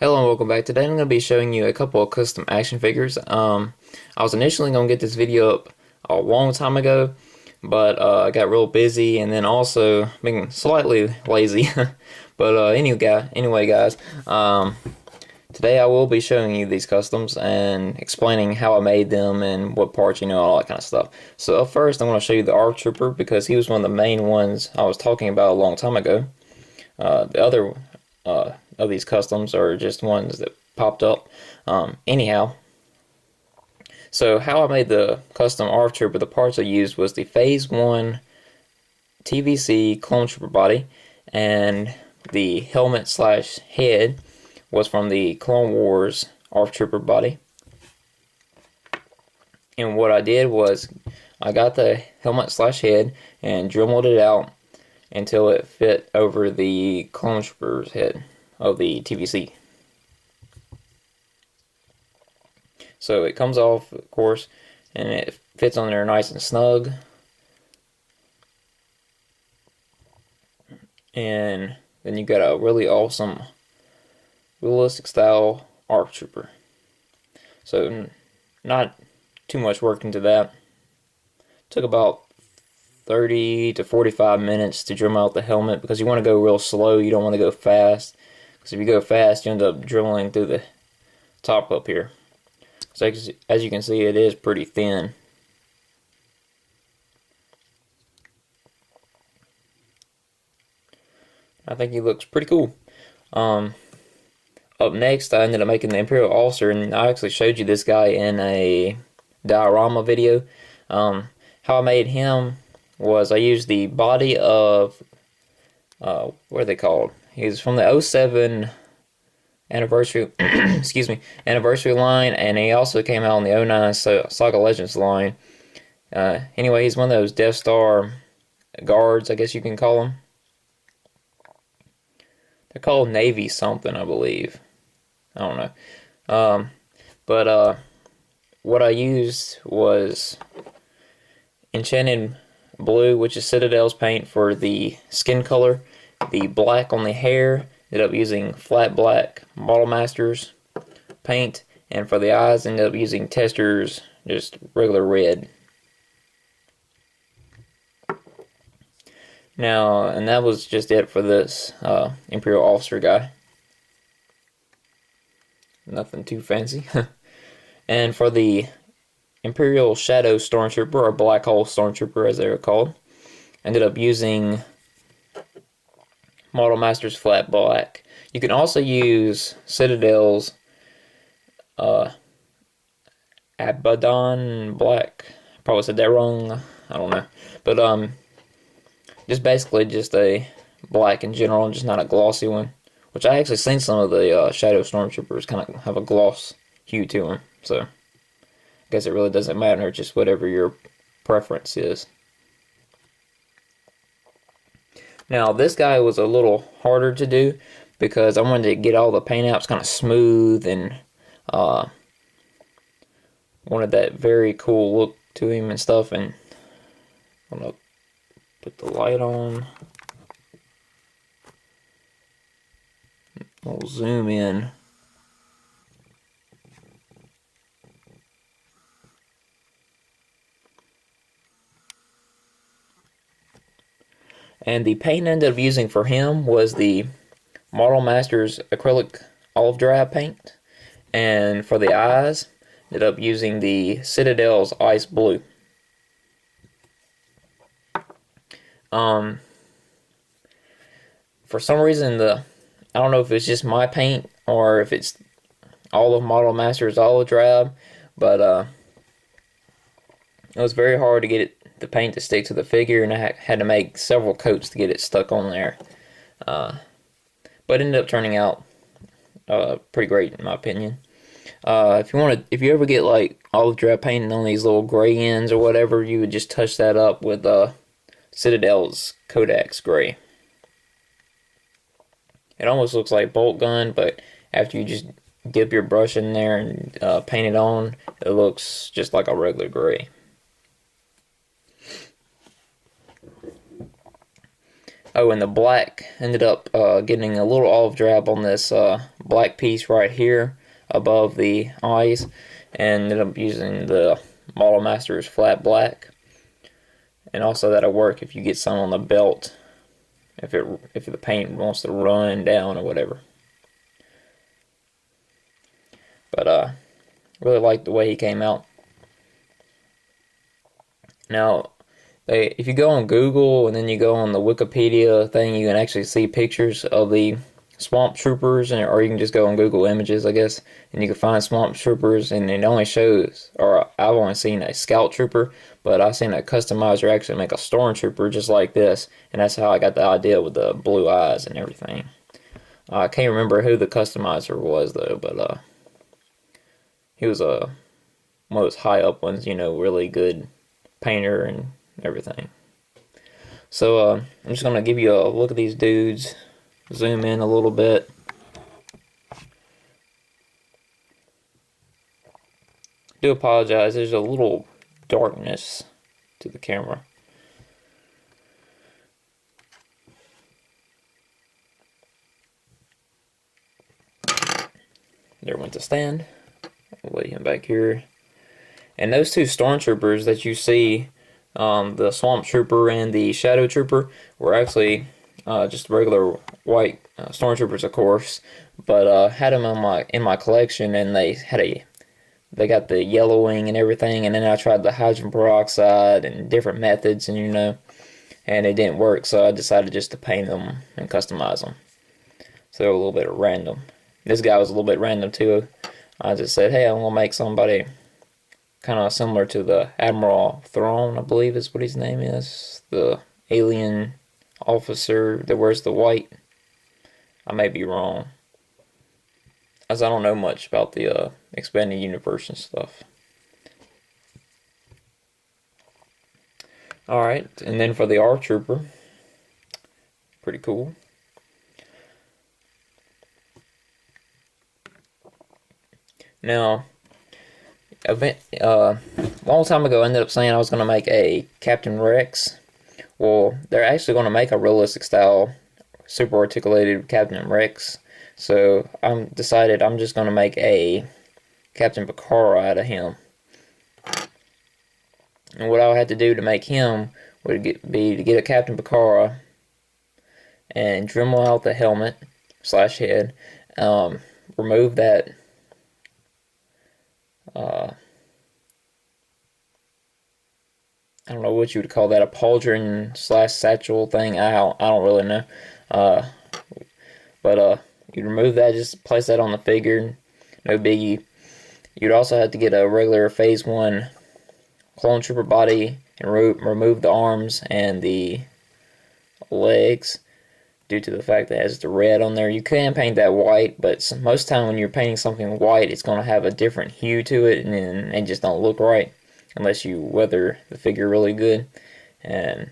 Hello and welcome back. Today I'm going to be showing you a couple of custom action figures. I was initially going to get this video up a long time ago, but I got real busy and then also being slightly lazy. But anyway guys, today I will be showing you these customs and explaining how I made them and what parts, all that kind of stuff. So up first I'm going to show you the ARC Trooper because he was one of the main ones I was talking about a long time ago. The other of these customs are just ones that popped up. Anyhow, so how I made the custom ARC Trooper, the parts I used was the Phase 1 TVC Clone Trooper body, and the helmet slash head was from the Clone Wars ARC Trooper body. And what I did was I got the helmet slash head and dremelled it out until it fit over the Clone Trooper's head of the TVC. So it comes off, of course, and it fits on there nice and snug. And then you got a really awesome realistic style ARC Trooper. So not too much work into that. Took about 30 to 45 minutes to drum out the helmet because you want to go real slow, you don't want to go fast, because if you go fast you end up drilling through the top up here. So as you can see, it is pretty thin. I think he looks pretty cool. Up next I ended up making the Imperial Officer, and I actually showed you this guy in a diorama video. How I made him was I used the body of what are they called? He's from the '07 anniversary excuse me, anniversary line, and he also came out on the '09 Saga Legends line. Anyway, he's one of those Death Star guards, I guess you can call them. They're called Navy something, I believe. I don't know. But what I used was Enchanted Blue, which is Citadel's paint for the skin color. The black on the hair, ended up using flat black Model Masters paint. And for the eyes, ended up using Testors, just regular red. Now, and that was just it for this Imperial Officer guy. Nothing too fancy. And for the Imperial Shadow Stormtrooper, or Black Hole Stormtrooper as they were called, ended up using Model Masters Flat Black. You can also use Citadel's Abaddon Black. Probably said that wrong. I don't know. But just basically just a black in general, just not a glossy one. Which I actually seen some of the Shadow Stormtroopers kind of have a gloss hue to them. So I guess it really doesn't matter, just whatever your preference is. Now this guy was a little harder to do because I wanted to get all the paint apps kind of smooth and wanted that very cool look to him and stuff. And I'm gonna put the light on. We'll zoom in. And the paint I ended up using for him was the Model Masters acrylic olive drab paint. And for the eyes, ended up using the Citadel's ice blue. For some reason, I don't know if it's just my paint or if it's all of Model Masters olive drab, but it was very hard to get the paint to stick to the figure, and I had to make several coats to get it stuck on there. But it ended up turning out pretty great in my opinion. If you ever get like olive drab painting on these little gray ends or whatever, you would just touch that up with Citadel's Kodak's gray. It almost looks like bolt gun, but after you just dip your brush in there and paint it on, it looks just like a regular gray. Oh, and the black ended up getting a little olive drab on this black piece right here above the eyes, and ended up using the Model Masters flat black. And also that'll work if you get some on the belt, if the paint wants to run down or whatever. But really like the way he came out. Now, if you go on Google and then you go on the Wikipedia thing, you can actually see pictures of the Swamptroopers, or you can just go on Google Images, I guess, and you can find Swamptroopers, and it only shows, or I've only seen a Scout Trooper, but I've seen a customizer actually make a Stormtrooper just like this, and that's how I got the idea with the blue eyes and everything. I can't remember who the customizer was, though, but he was one of those high up ones, really good painter and everything. So I'm just going to give you a look at these dudes, zoom in a little bit. Do apologize, there's a little darkness to the camera. There went the stand. I'll lay him back here. And those two Stormtroopers that you see, the Swamp Trooper and the Shadow Trooper, were actually just regular white Stormtroopers, of course, but had them in my collection, and they got the yellowing and everything, and then I tried the hydrogen peroxide and different methods, and and it didn't work, so I decided just to paint them and customize them. So they're a little bit random. This guy was a little bit random too. I just said, hey, I'm gonna make somebody kind of similar to the Admiral Thrawn, I believe is what his name is, the alien officer that wears the white. I may be wrong, as I don't know much about the expanded universe and stuff. Alright, and then for the R Trooper, pretty cool. Now, long time ago I ended up saying I was going to make a Captain Rex. Well, they're actually going to make a realistic style super articulated Captain Rex, so I'm decided I'm just going to make a Captain Picard out of him. And what I had to do to make him would be to get a Captain Picard and Dremel out the helmet / head, remove that I don't know what you would call that, a pauldron / satchel thing. I don't really know. But you'd remove that, just place that on the figure, no biggie. You'd also have to get a regular Phase 1 Clone Trooper body and remove the arms and the legs due to the fact that it has the red on there. You can paint that white, but most time when you're painting something white, it's going to have a different hue to it, and it just don't look right unless you weather the figure really good. And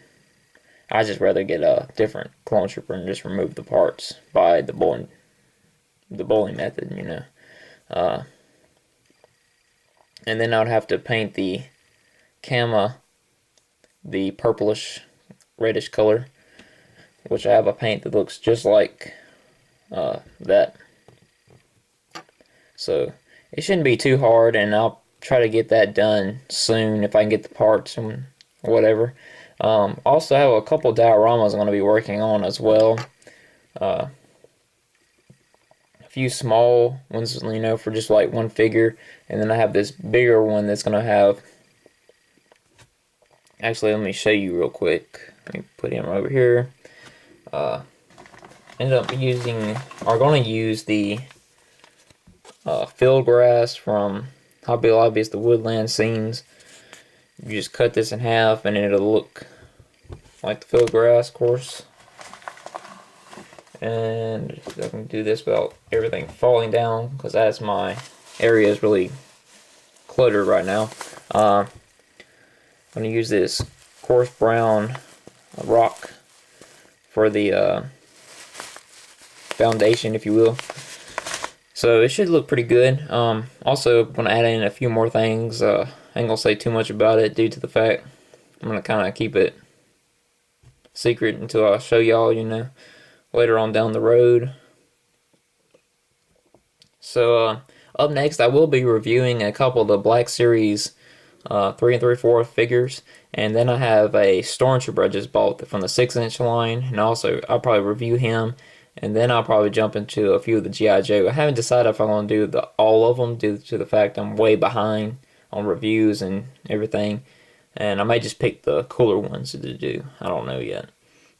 I just rather get a different Clone Trooper and just remove the parts by the bowling method, and then I'd have to paint the Kama the purplish reddish color, which I have a paint that looks just like that. So it shouldn't be too hard, and I'll try to get that done soon if I can get the parts and whatever. Also, I have a couple dioramas I'm going to be working on as well. A few small ones, for just like one figure, and then I have this bigger one that's going to have. Actually, let me show you real quick. Let me put him over here. Ended up going to use the field grass from Hobby Lobby. It's the woodland scenes. You just cut this in half and it'll look like the field grass, of course. And I can do this without everything falling down, because that's my area is really cluttered right now. I'm going to use this coarse brown rock for the foundation, if you will. So it should look pretty good. Also, I'm going to add in a few more things. I ain't going to say too much about it due to the fact I'm going to kind of keep it secret until I show y'all, later on down the road. So up next, I will be reviewing a couple of the Black Series 3 and 3/4 figures, and then I have a Stormtrooper I just bought from the 6-inch line, and also I'll probably review him, and then I'll probably jump into a few of the G.I. Joe. I haven't decided if I'm going to do all of them due to the fact I'm way behind on reviews and everything, and I may just pick the cooler ones to do. I don't know yet,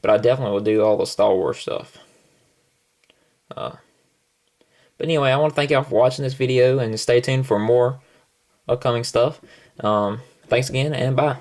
but I definitely will do all the Star Wars stuff. But anyway, I want to thank y'all for watching this video, and stay tuned for more upcoming stuff. Thanks again, and bye.